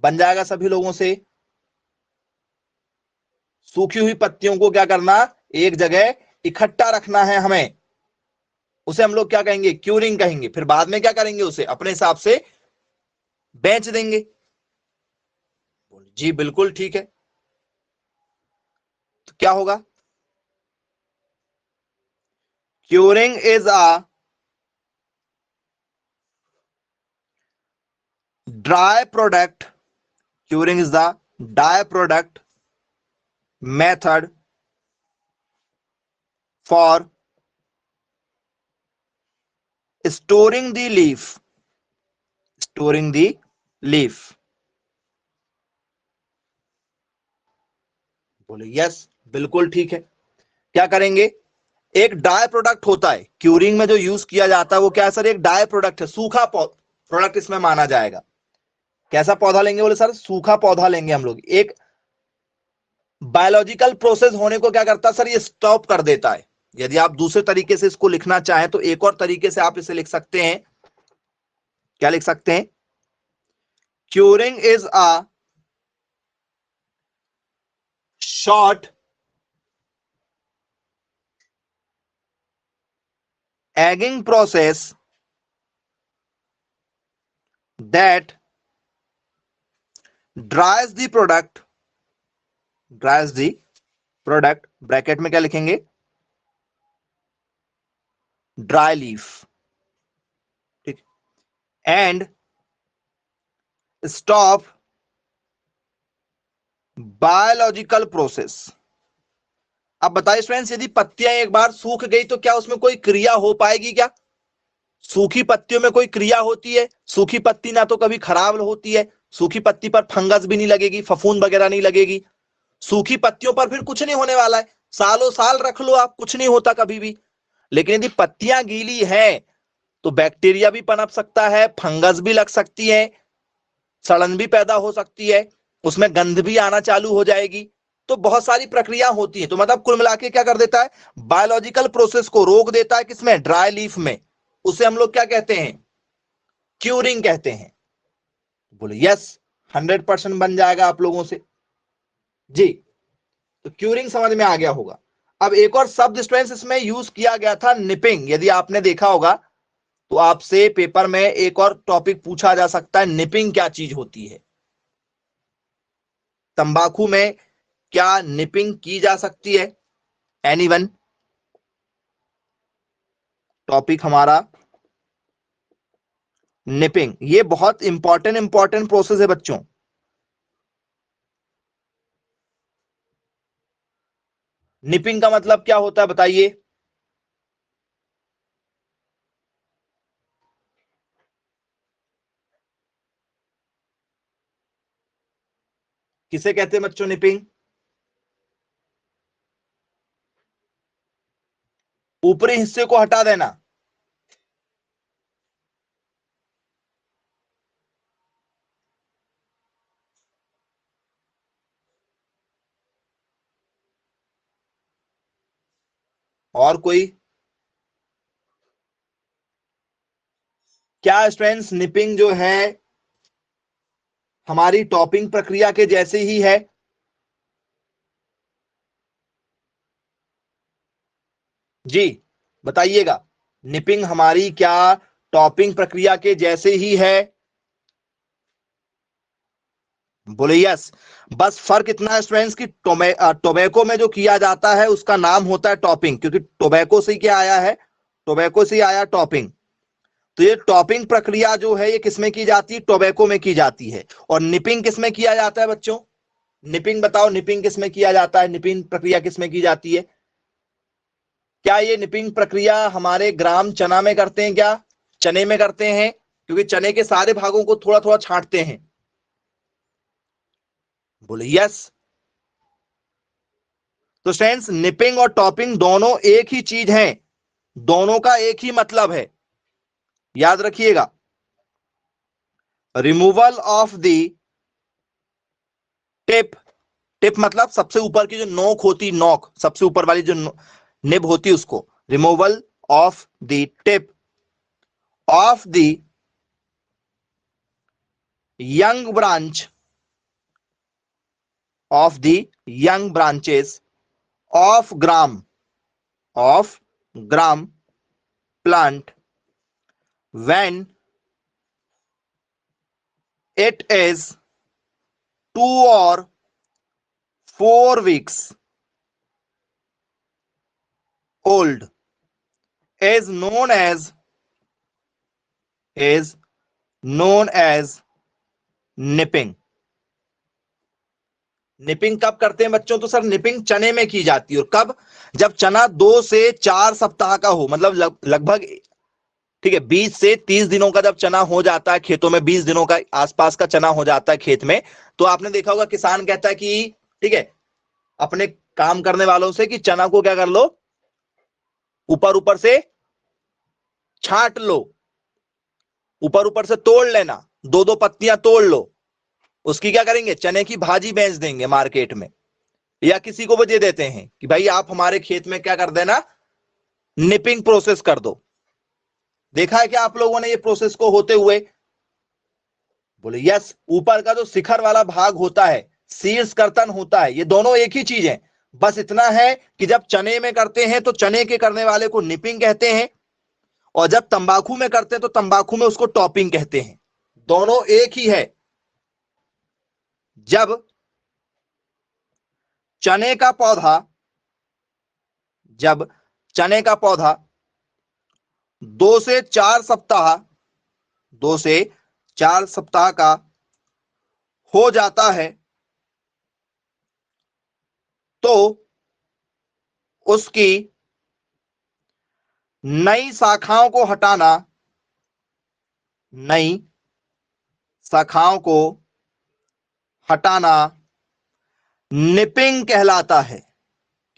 बन जाएगा सभी लोगों से। सूखी हुई पत्तियों को क्या करना, एक जगह इकट्ठा रखना है हमें, उसे हम लोग क्या कहेंगे, क्यूरिंग कहेंगे। फिर बाद में क्या करेंगे, उसे अपने हिसाब से बेच देंगे। जी बिल्कुल ठीक है। तो क्या होगा, curing is a dry product, curing is the dry product method for storing the leaf, storing the leaf. बोले यस बिल्कुल ठीक है। क्या करेंगे, एक डाई प्रोडक्ट होता है क्यूरिंग में जो यूज किया जाता है, वो क्या है सर, एक डाई प्रोडक्ट है, सूखा प्रोडक्ट इसमें माना जाएगा। कैसा पौधा लेंगे, बोले सर सूखा पौधा लेंगे हम लोग। एक बायोलॉजिकल प्रोसेस होने को क्या करता है सर, ये स्टॉप कर देता है। यदि आप दूसरे तरीके से इसको लिखना चाहें तो एक और तरीके से आप इसे लिख सकते हैं। क्या लिख सकते हैं, curing is a short ageing process that dries the product, dries the product, bracket में क्या लिखेंगे, ड्राई लीफ, ठीक, एंड स्टॉप बायोलॉजिकल प्रोसेस। अब बताइए स्टूडेंट्स, यदि पत्तियां एक बार सूख गई तो क्या उसमें कोई क्रिया हो पाएगी क्या? सूखी पत्तियों में कोई क्रिया होती है? सूखी पत्ती ना तो कभी खराब होती है, सूखी पत्ती पर फंगस भी नहीं लगेगी, फफूंद वगैरह नहीं लगेगी। सूखी पत्तियों पर फिर कुछ नहीं होने वाला है, सालों साल रख लो आप, कुछ नहीं होता कभी भी। लेकिन यदि पत्तियां गीली हैं तो बैक्टीरिया भी पनप सकता है, फंगस भी लग सकती है, सड़न भी पैदा हो सकती है, उसमें गंध भी आना चालू हो जाएगी। तो बहुत सारी प्रक्रिया होती है। तो मतलब कुल मिला के क्या कर देता है, बायोलॉजिकल प्रोसेस को रोक देता है, किसमें, ड्राई लीफ में। उसे हम लोग क्या कहते हैं, क्यूरिंग कहते हैं। बोले यस, 100% बन जाएगा आप लोगों से जी। तो क्यूरिंग समझ में आ गया होगा। अब एक और शब्द स्टूडेंट्स इसमें यूज किया गया था, निपिंग। यदि आपने देखा होगा तो आपसे पेपर में एक और टॉपिक पूछा जा सकता है, निपिंग क्या चीज होती है। तंबाकू में क्या निपिंग की जा सकती है? एनीवन? टॉपिक हमारा निपिंग, ये बहुत इंपॉर्टेंट प्रोसेस है बच्चों। निपिंग का मतलब क्या होता है बताइए? किसे कहते हैं बच्चों निपिंग? ऊपरी हिस्से को हटा देना। और कोई? क्या स्टूडेंट्स निपिंग जो है हमारी टॉपिंग प्रक्रिया के जैसे ही है? जी बताइएगा, निपिंग हमारी क्या टॉपिंग प्रक्रिया के जैसे ही है? बोले यस। बस फर्क इतना है स्टूडेंट्स की टोबैको में जो किया जाता है उसका नाम होता है टॉपिंग, क्योंकि टोबैको से ही क्या आया है, टोबैको से ही आया टॉपिंग। तो ये टॉपिंग प्रक्रिया जो है ये किसमें की जाती है, टोबैको में की जाती है। और निपिंग किसमें किया जाता है बच्चों? निपिंग बताओ, निपिंग किसमें किया जाता है, निपिंग प्रक्रिया किसमें की जाती है? क्या ये निपिंग प्रक्रिया हमारे ग्राम चना में करते हैं क्या, चने में करते हैं? क्योंकि चने के सारे भागों को थोड़ा थोड़ा छांटते हैं। बोले यस। तो फ्रेंड्स निपिंग और टॉपिंग दोनों एक ही चीज है, दोनों का एक ही मतलब है, याद रखिएगा। Removal of the tip, tip मतलब सबसे ऊपर की जो नोक होती, नोक सबसे ऊपर वाली जो निब होती उसको, removal of the tip of the young branch of the young branches of gram plant when it is 2 or 4 weeks old is known as nipping. Nipping कब करते हैं बच्चों? तो सर निपिंग चने में की जाती है। और कब? जब चना 2 से 4 सप्ताह का हो, मतलब लगभग, ठीक है, 20 से 30 दिनों का जब चना हो जाता है खेतों में, 20 दिनों का आसपास का चना हो जाता है खेत में, तो आपने देखा होगा किसान कहता है कि ठीक है, अपने काम करने वालों से कि चना को क्या कर लो, ऊपर ऊपर से छांट लो, ऊपर ऊपर से तोड़ लेना, 2-2 पत्तियां तोड़ लो, उसकी क्या करेंगे, चने की भाजी बेच देंगे मार्केट में, या किसी को वो दे देते हैं कि भाई आप हमारे खेत में क्या कर देना, निपिंग प्रोसेस कर दो। देखा है क्या आप लोगों ने ये प्रोसेस को होते हुए? बोले यस। ऊपर का जो शिखर वाला भाग होता है, शीर्ष कर्तन होता है, ये दोनों एक ही चीज है। बस इतना है कि जब चने में करते हैं तो चने के करने वाले को निपिंग कहते हैं, और जब तंबाकू में करते हैं तो तंबाकू में उसको टॉपिंग कहते हैं। दोनों एक ही है। जब चने का पौधा 2 से 4 सप्ताह 2 से 4 सप्ताह का हो जाता है तो उसकी नई शाखाओं को हटाना निपिंग कहलाता है।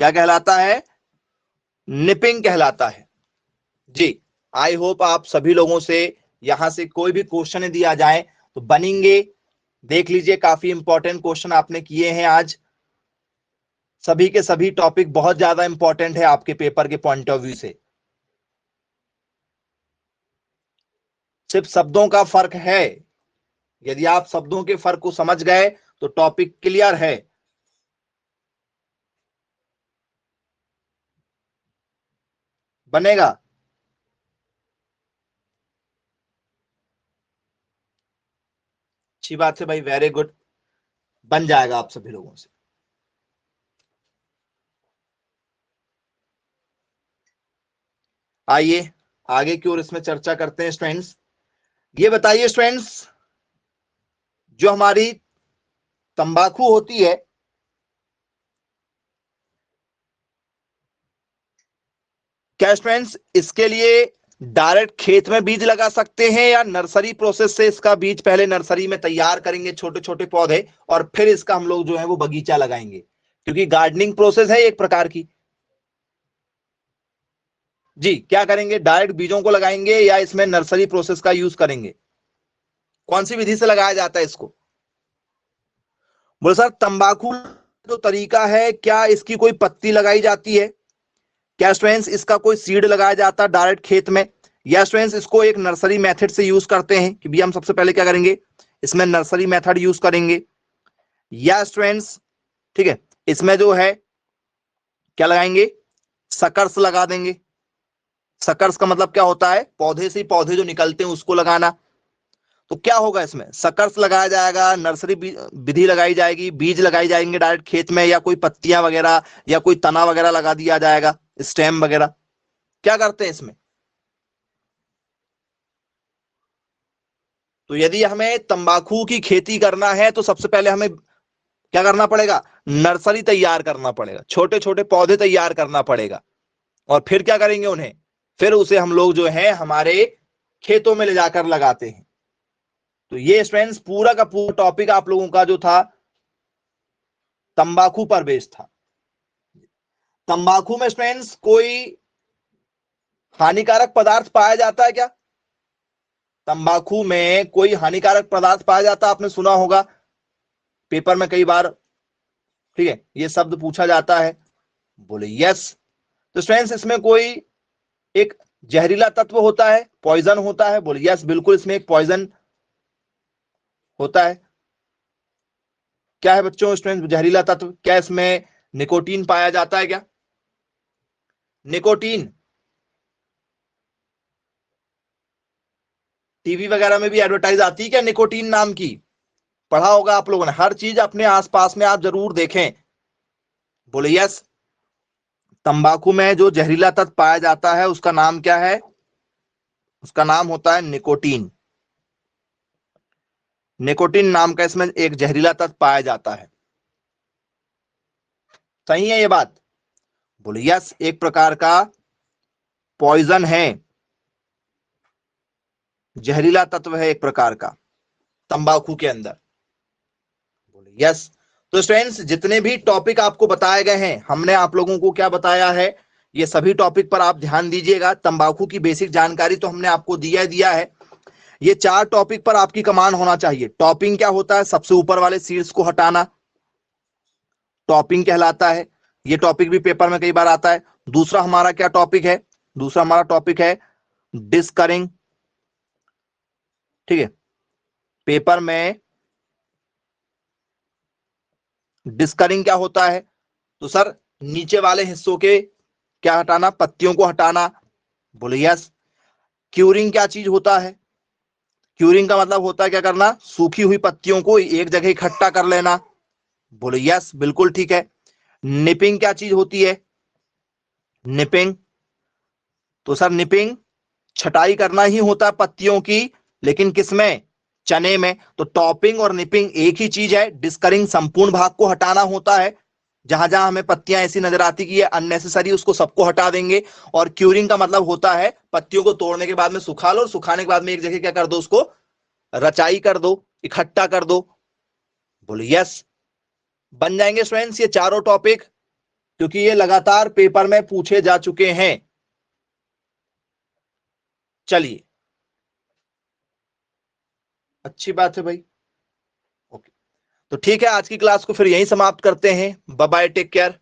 क्या कहलाता है? निपिंग कहलाता है। जी, आई होप आप सभी लोगों से यहां से कोई भी क्वेश्चन दिया जाए तो बनेंगे। देख लीजिए, काफी इंपॉर्टेंट क्वेश्चन आपने किए हैं आज। सभी के सभी टॉपिक बहुत ज्यादा इंपॉर्टेंट है आपके पेपर के पॉइंट ऑफ व्यू से। सिर्फ शब्दों का फर्क है। यदि आप शब्दों के फर्क को समझ गए तो टॉपिक क्लियर है। बनेगा? अच्छी बात है भाई, वेरी गुड, बन जाएगा आप सभी लोगों से। आइए आगे की ओर इसमें चर्चा करते हैं स्टूडेंट्स। ये बताइए स्टूडेंट्स, जो हमारी तंबाकू होती है, क्या स्टूडेंट्स इसके लिए डायरेक्ट खेत में बीज लगा सकते हैं, या नर्सरी प्रोसेस से इसका बीज पहले नर्सरी में तैयार करेंगे छोटे छोटे पौधे, और फिर इसका हम लोग जो है वो बगीचा लगाएंगे? क्योंकि गार्डनिंग प्रोसेस है एक प्रकार की। जी, क्या करेंगे, डायरेक्ट बीजों को लगाएंगे या इसमें नर्सरी प्रोसेस का यूज करेंगे? कौन सी विधि से लगाया जाता है इसको? बोले सर तंबाकू जो तरीका है, क्या इसकी कोई पत्ती लगाई जाती है? क्या स्टूडेंट्स इसका कोई सीड लगाया जाता है डायरेक्ट खेत में? या स्टूडेंट्स इसको एक नर्सरी मेथड से यूज करते हैं कि भैया हम सबसे पहले क्या करेंगे, इसमें नर्सरी मेथड यूज करेंगे? या स्टूडेंट्स ठीक है, इसमें जो है क्या लगाएंगे, सकर्स लगा देंगे? सकर्स का मतलब क्या होता है, पौधे से पौधे जो निकलते हैं उसको लगाना। तो क्या होगा, इसमें सकर्स लगाया जाएगा, नर्सरी विधि लगाई जाएगी, बीज लगाई जाएंगे डायरेक्ट खेत में, या कोई पत्तियां वगैरह या कोई तना वगैरह लगा दिया जाएगा, स्टेम वगैरह? क्या करते हैं इसमें? तो यदि हमें तंबाकू की खेती करना है तो सबसे पहले हमें क्या करना पड़ेगा, नर्सरी तैयार करना पड़ेगा, छोटे छोटे पौधे तैयार करना पड़ेगा, और फिर क्या करेंगे उन्हें, फिर उसे हम लोग जो है हमारे खेतों में ले जाकर लगाते हैं। तो ये स्टूडेंट्स पूरा का पूरा टॉपिक आप लोगों का जो था तंबाकू पर बेस्ड था। तंबाकू में स्टूडेंट्स कोई हानिकारक पदार्थ पाया जाता है क्या? तंबाकू में कोई हानिकारक पदार्थ पाया जाता है? आपने सुना होगा पेपर में कई बार, ठीक है, ये शब्द पूछा जाता है। बोले यस। तो स्टूडेंट्स इसमें कोई एक जहरीला तत्व होता है, पॉइजन होता है? बोले यस, बिल्कुल इसमें एक पॉइजन होता है। क्या है बच्चों स्टूडेंट जहरीला तत्व? क्या इसमें निकोटीन पाया जाता है? क्या निकोटीन टीवी वगैरह में भी एडवर्टाइज आती है क्या निकोटीन नाम की? पढ़ा होगा आप लोगों ने। हर चीज अपने आसपास में आप जरूर देखें। बोले यस। तंबाकू में जो जहरीला तत्व पाया जाता है उसका नाम क्या है? उसका नाम होता है निकोटीन। निकोटीन नाम का इसमें एक जहरीला तत्व पाया जाता है। सही है ये बात? बोले यस, एक प्रकार का पॉइजन है, जहरीला तत्व है एक प्रकार का तंबाकू के अंदर। बोले यस। तो स्टूडेंट्स जितने भी टॉपिक आपको बताए गए हैं, हमने आप लोगों को क्या बताया है, ये सभी टॉपिक पर आप ध्यान दीजिएगा। तंबाकू की बेसिक जानकारी तो हमने आपको दिया है। ये 4 टॉपिक पर आपकी कमांड होना चाहिए। टॉपिंग क्या होता है? सबसे ऊपर वाले सीड्स को हटाना, टॉपिंग कहलाता है। ये टॉपिक भी पेपर में कई बार आता है। दूसरा हमारा क्या टॉपिक है? दूसरा हमारा टॉपिक है डिस्करिंग। ठीक है, पेपर में डिस्करिंग क्या होता है? तो सर नीचे वाले हिस्सों के क्या हटाना? पत्तियों को हटाना। बोले यस। क्यूरिंग क्या चीज होता है? क्यूरिंग का मतलब होता है क्या करना? सूखी हुई पत्तियों को एक जगह इकट्ठा कर लेना। बोले यस, बिल्कुल ठीक है। निपिंग क्या चीज होती है? निपिंग, तो सर निपिंग छटाई करना ही होता है पत्तियों की, लेकिन किसमें? चने में। तो टॉपिंग और निपिंग एक ही चीज है। डिस्करिंग संपूर्ण भाग को हटाना होता है, जहां जहां हमें पत्तियां ऐसी नजर आती कि ये अननेसेसरी, उसको सबको हटा देंगे। और क्यूरिंग का मतलब होता है पत्तियों को तोड़ने के बाद में सुखा लो, और सुखाने के बाद में एक जगह क्या कर दो, उसको रचाई कर दो, इकट्ठा कर दो। बोले यस। बन जाएंगे स्टूडेंट्स ये चारों टॉपिक, क्योंकि ये लगातार पेपर में पूछे जा चुके हैं। चलिए, अच्छी बात है भाई। ओके, तो ठीक है, आज की क्लास को फिर यहीं समाप्त करते हैं। Bye bye, take care.